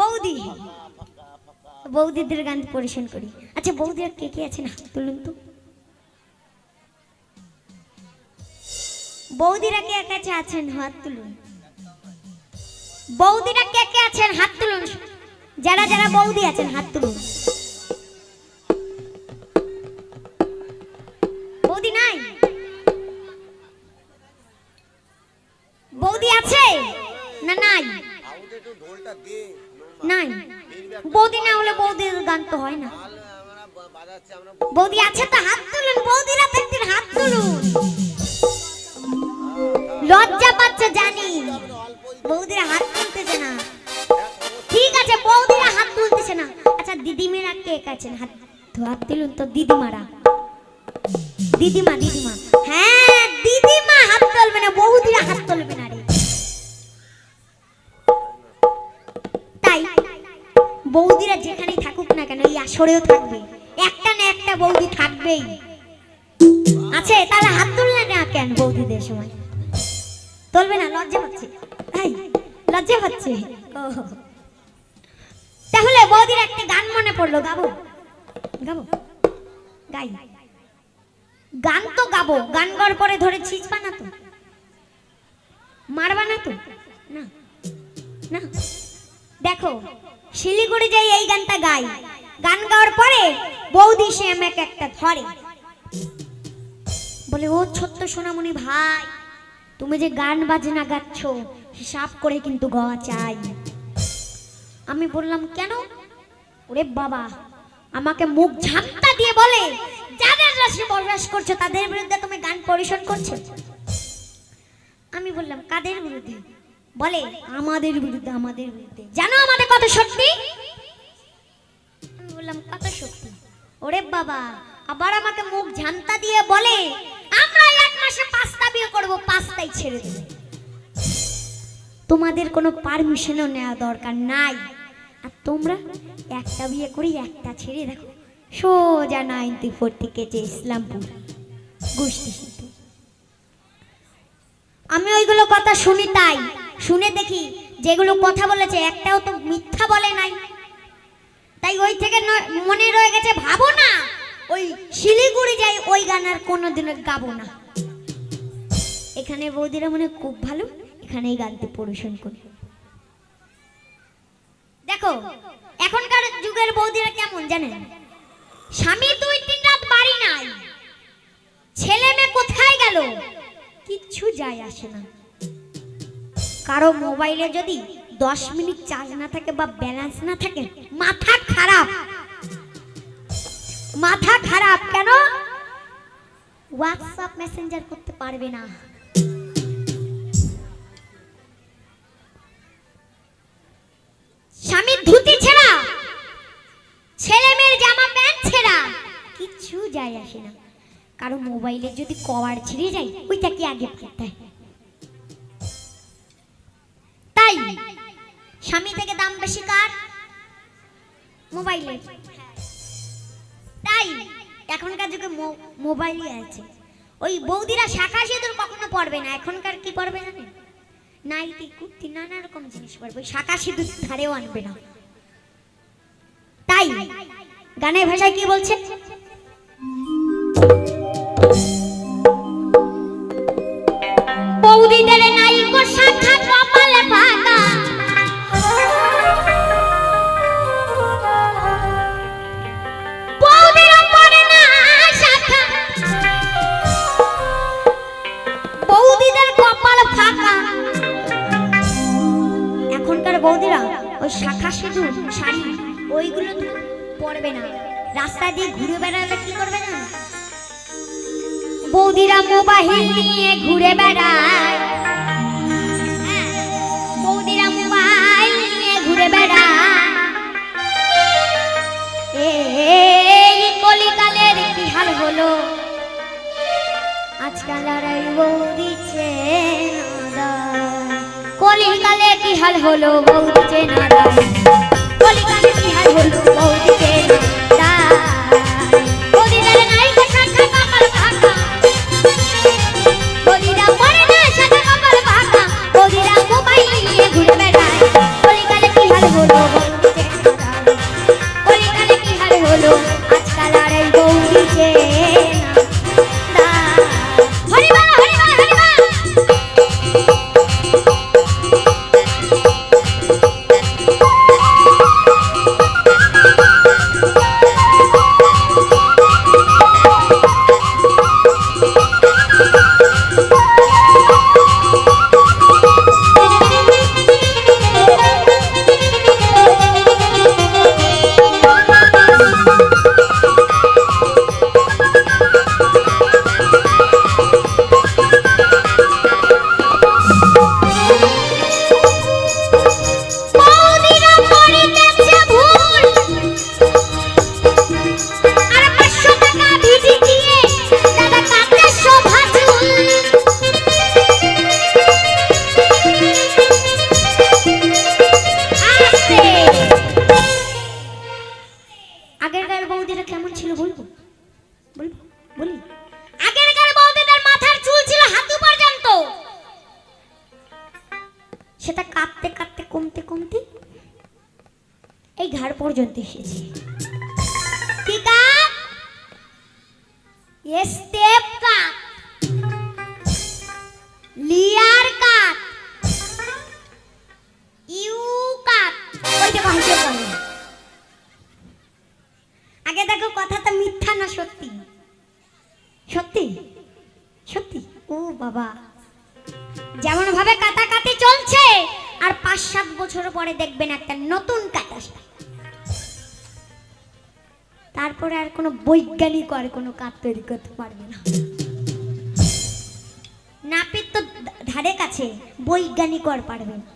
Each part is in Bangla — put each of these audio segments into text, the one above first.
বৌদি বৌদিদের গান পরিবেশন করি। আচ্ছা বৌদিরা কে কে আছেন হাত তুলুন তো। বৌদিরা কে কে আছেন হাত তুলুন। বৌদিরা কে কে আছেন হাত তুলুন। যারা যারা বৌদি আছেন হাত তুলুন। বৌদি নাই? বৌদি আছে না? নাই নাই। বৌদি না হলে বৌদির গান তো হয় না। বৌদি আছে তো হাত তুলুন। বৌদিরা ব্যক্তির হাত তুলুন। লজ্জা পাচ্ছে জানি, বৌদিরা হাত তুলতেছে না। ঠিক আছে বৌদিরা হাত তুলতেছে না। আচ্ছা দিদিমেরা কে আছেন হাত হাত তুলুন তো। দিদিমারা, দিদিমা দিদিমা, হ্যাঁ দিদিমা হাত তুলবে না, বৌদিরা হাত তুলবে না রে। তাই বৌদিরা যেখানেই থাকুক না কেন এই আসরেও থাকবে, একটা না একটা বৌদি থাকবেই। আছে তাহলে হাত তুললে না কেন? বৌদিদের সময় তুলবে না? লজ্জা পাচ্ছে, লজ্জা পাচ্ছে। তাহলে বৌদির একটা গান মনে পড়লো, গাবো? গাবো? গাই। গান তো গাবো। গান গাওয়ার পরে ধরে ছিঁচবা না তো, মারবা না তো? না না। দেখো শিলিগুড়ি যাই এই গানটা গাই, গান গাওয়ার পরে বৌদি সে আমাকে একটা ধরে বলে, ও ছোট্ট সোনামণি ভাই তুমি যে গান বাজনা গাচ্ছ হিসাব করে কিন্তু গাওয়া চাই। আমি বললাম কেন? ওরে বাবা আমাকে মুখ ঝাপটা দিয়ে বলে, যাদের রাশি বরদাস করছো তাদের বিরুদ্ধে তুমি গান পরিবেশন করছো। আমি বললাম কাদের বিরুদ্ধে? বলে আমাদের বিরুদ্ধে। আমাদের বিরুদ্ধে? জানো আমাদের কত শক্তি? আমি বললাম কত শক্তি? ওরে বাবা আবার আমাকে মুখ ঝান্তা দিয়ে বলে, আমরা এক মাসে 5টা বিয়ে করব, 5টাই ছেড়ে দেব। তোমাদের কোনো পারমিশনও নেওয়া দরকার নাই। আর তোমরা একটা বিয়ে করি একটা ছেড়ে দেখো, সোজা 94 থেকে যে ইসলামপুর গোষ্ঠী। আমি ওইগুলো কথা শুনি, তাই শুনে দেখি যেগুলো কথা বলেছে একটাও তো মিথ্যা বলে নাই। তাই ওই থেকে মনে রয়ে গেছে, ভাবো না ওই শিলিগুড়ি যাই ওই গান আর কোনোদিনও গাবো না। এখানে বৌদিরা মনে খুব ভালো, এখানে এই গানটি পরিবেশন করি। দেখো এখনকার যুগের বৌদিরা কেমন জানেন? স্বামী 2-3 রাত বাড়ি নাই, ছেলে মেয়ে কোথায় গেল কিচ্ছু যায় আসে না। কারো মোবাইলে যদি 10 মিনিট চার্জ না থাকে বা ব্যালেন্স না থাকে মাথা খারাপ। মাথা খারাপ কেন? হোয়াটসঅ্যাপ মেসেঞ্জার করতে পারবে না। স্বামীর ধুতি ছেঁড়া, ছেলে মেয়ের জামা প্যান্ট ছেঁড়া, কিচ্ছু যায় আসে না। কারো মোবাইলে যদি কভার ছিঁড়ে যায় ওইটাকে আগে ফেলতে হয়। তাই স্বামী থেকে দাম বেশি কার? মোবাইলে। তাই এখনকার যুগে মোবাইলই আছে। ওই বৌদিরা শাখা সিঁদুর কখনো পরবে না। এখনকার কি পরবে জানেন? নাইটি কুর্তি নানা রকম জিনিস পরবে, শাখা সিঁদুর ধারেও আনবে না। তাই গানের ভাষায় কি বলছে? বৌদিদের নাই গো শাখা কপালে পাকা, বৌদিরা পরে না শাখা, বৌদিদের কপাল ফাঁকা। এখনকার বৌদিরা ওই শাখা সিঁদুর শাড়ি ওইগুলো পরবে না। রাস্তা দিয়ে ঘুরে বেড়ালে কি করবে না? বৌদিরা মোবাইল নিয়ে ঘুরে বেড়ায়। বৌদিরা মোবাইল নিয়ে ঘুরে বেড়ায়। এই কলিকালের কি হাল হলো আজকাল আর এই বৌদি চেনা। কলিকালে কি হাল হলো বৌদি চেনা। কলিকালে কি হাল হলো বৌদি চেনা। ঘুরে বেড়ায় কলিকালে কি হাল হলো। এই ঘাড় পর্যন্ত এসেছে। কি কাক? স্টেপ কাক, লিয়ার কাক, ইউ কাক, ওইটা কইতে পারে। আগে দেখো কথাটা মিথ্যা না সত্যি? সত্যি সত্যি। ও বাবা, যেমন ভাবে কাটাকাটি চলছে আর ৫-৭ বছর পরে দেখবেন একটা নতুন কাটা। তারপরে আর কোনো বৈজ্ঞানিক আর কোনো কাজ তৈরি করতে পারবে না। নাপিত তো ধারে কাছে, বৈজ্ঞানিক আর পারবে না।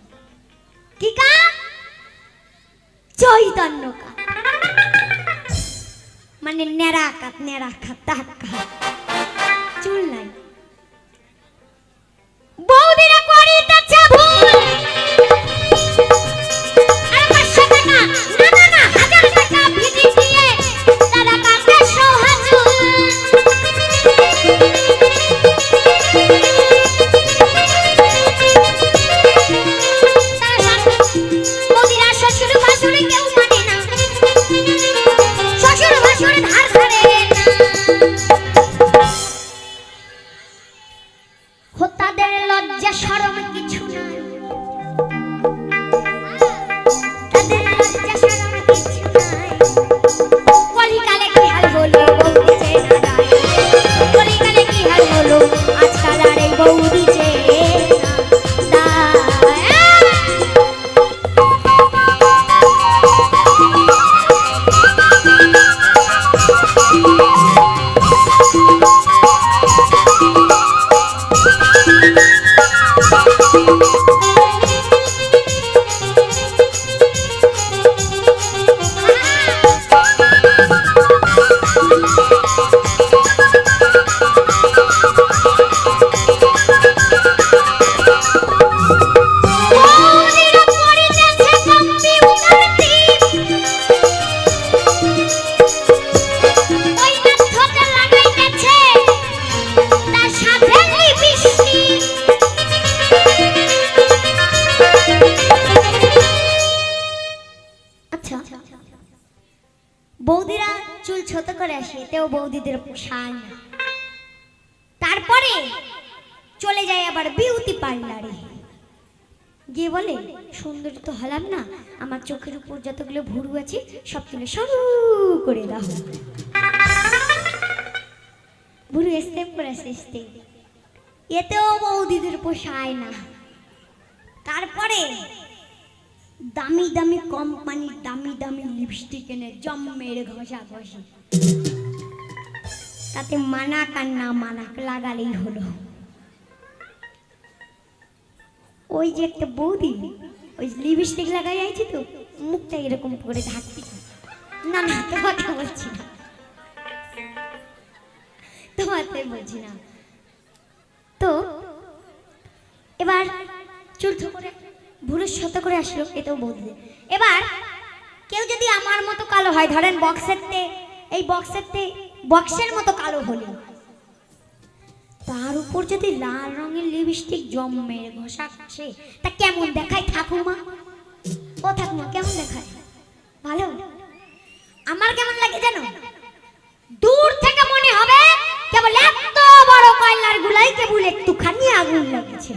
কি কাজ? চৈতন্য কাজ, মানে নেড়া কাজ, নেড়া কাজ, তাক কাজ, চুল নাই। বৌদিরা করিতেছে ভুল, আর ৫০০ টাকা না না না ১০০০ টাকা ভিজি দিয়ে তারা কাটে সোহাজুল। বৌদিরা শ্বশুর ভাসুরে কেউ মানে না, শ্বশুর ভাসুরে ধার ধারে না। তাদের লজ্জা শরম কিছু নাই, তাদের লজ্জা শরম কিছু নাই। কলিকালে কি হাল হলো বৌদি যে না যায়, কলিকালে কি হাল হলো আজকাল আর এই বৌদি যে না যায়। বৌদিরা চুল ছোট করে আসে, এতেও বৌদিদের পোষায় না। তারপরে চলে যায় আবার বিউটি পার্লারে, গিয়ে বলে সুন্দরী তো হলাম না, আমার চোখের উপর যতগুলো ভুরু আছে সব তুলে সরু করে দাও। ভুরু স্টেপ করে আসতে, এতেও বৌদিদের পোষায় না। তারপরে দামি দামি কোম্পানির দামি দামি লিপস্টিক এনে জম্মের ঘষা ঘষি, তাতে মানাক আর না মানাক লাগালেই হলো। ওই যে একটা বৌদি ওই লিপস্টিক লাগাই আইছে তো মুখটা এরকম করে ঢাকতে, না না তোমাকে বলছি না, তোমাকে বলছি না। তো এবার চুল করে ভুরুর শত করে আসলো, এটাও বৌদি। এবার কেউ যদি আমার মতো কালো হয়, ধরেন এই বক্সের মতো কালো হলো, তার উপর যদি লাল রঙের লিপস্টিক জম্মের ঘষা ঘষে, তা কেমন দেখায় ঠাকুমা? ও ঠাকুমা কেমন দেখায়? ভালো। আমার কেমন লাগে জানো? দূর থেকে মনে হবে কেবল এত বড় কয়লার গুলাই কেবল একটুখানি আগুন লেগেছে।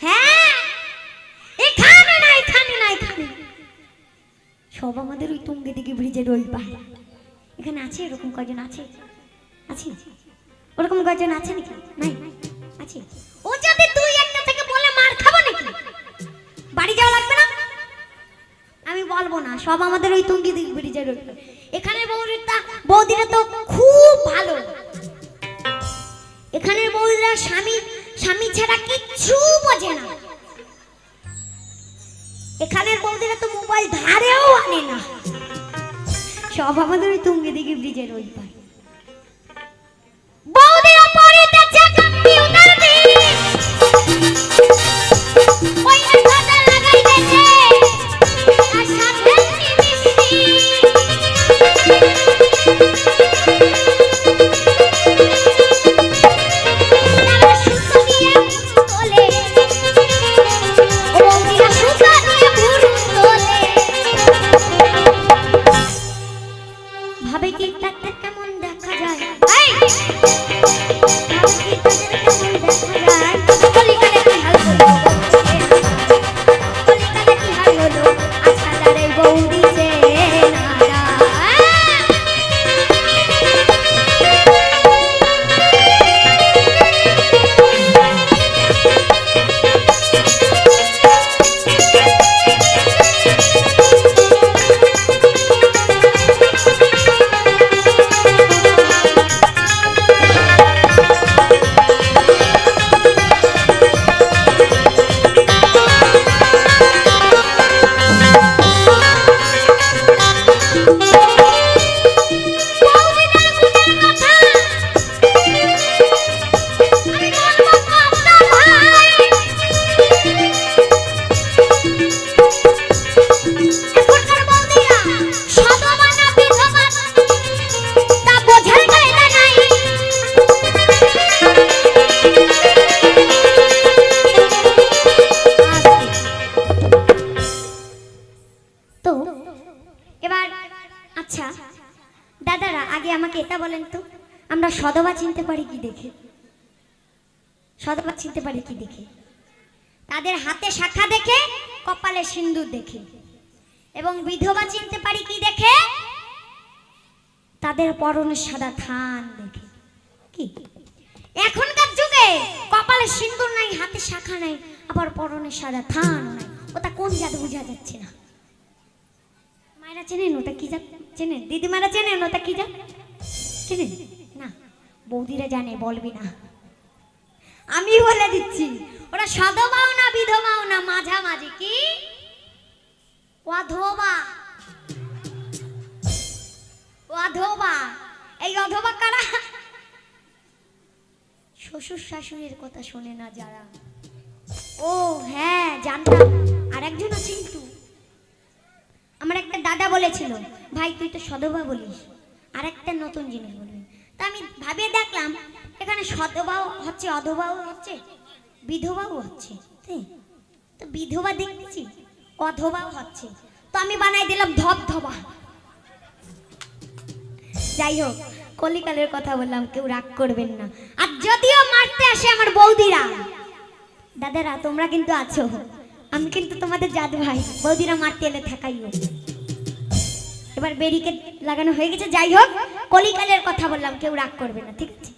হ্যাঁ, এখানে না এখানে না এখানে, সব আমাদের ওই তুঙ্গে দিকে ব্রিজের ওই পাড়ে। এখানে আছে এরকম কয়জন? আছে আছে ওরকম কয়জন আছে নাকি? নাই আছে। ও যদি তুই একটা থেকে বলে মার খাবো নাকি? বাড়ি যাওয়া লাগবে না? আমি বলবো না, সব আমাদের ওই তুঙ্গি দিক ব্রিজের ওই। এখানের বৌদিরা তো খুব ভালো। এখানের বৌদিরা স্বামী ছাড়া কিচ্ছু বোঝে না। এখানের বৌদিরা তো মোবাইল ধারেও আনে না, সব আমাদের ওই তুঙ্গি দিঘি ব্রিজের ওই পার। বৌদিরা পড়িতেছে কম্পিউটার দিয়ে, ওই কথা লাগাইতেছে তার সাথে মিষ্টি। তারা সুতো দিয়ে তোলে সধবা চিনতে পারি কি দেখে? সধবা চিনতে পারি কি দেখে? তাদের হাতে শাখা দেখে, কপালে সিন্দুর দেখে। এবং বিধবা চিনতে পারি কি দেখে? তাদের পরনে সাদা থান দেখে। কি এখনকার যুগে কপালে সিন্দুর নাই, হাতে শাখা নাই, আবার পরনে সাদা থান নাই, ওটা কোন জাত বোঝা যাচ্ছে না। মায়েরা চেনেন ওটা কি জাত? চেনেন? দিদিমারা চেনেন ওটা কি জাত? চেনেন না? বৌদিরা জানে, বলবি না, আমি বলে দিচ্ছি। ওরা সধবাও না, বিধবাও না, মাঝামাঝি। কি? অধবা। অধবা। এই অধবা কারা? শ্বশুর শাশুড়ির কথা শোনে না যারা। ও হ্যাঁ, জানতাম। আর একজন আছে কিন্তু, আমার একটা দাদা বলেছিল, ভাই তুই তো সধবা বলিস, আর একটা নতুন জিনিস বলবি। তা আমি ভাবিয়ে দেখলাম এখানে সধবাও হচ্ছে, অধবাও হচ্ছে, বিধবাও হচ্ছে। তো বিধবা দেখতেছি, অধবাও হচ্ছে, তো আমি বানাই দিলাম ধবধবা। যাই হোক, কলিকালের কথা বললাম, কেউ রাগ করবেন না। আর যদিও মারতে আসে আমার বৌদিরা, দাদারা তোমরা কিন্তু আছো, আমি কিন্তু তোমাদের জাদু ভাই। বৌদিরা মারতে এলে থাকাইও। এবার ব্যারিকেড লাগানো হয়ে গেছে। যাই হোক, কলিকালের কথা বললাম, কেউ রাগ করবে না, ঠিক আছে?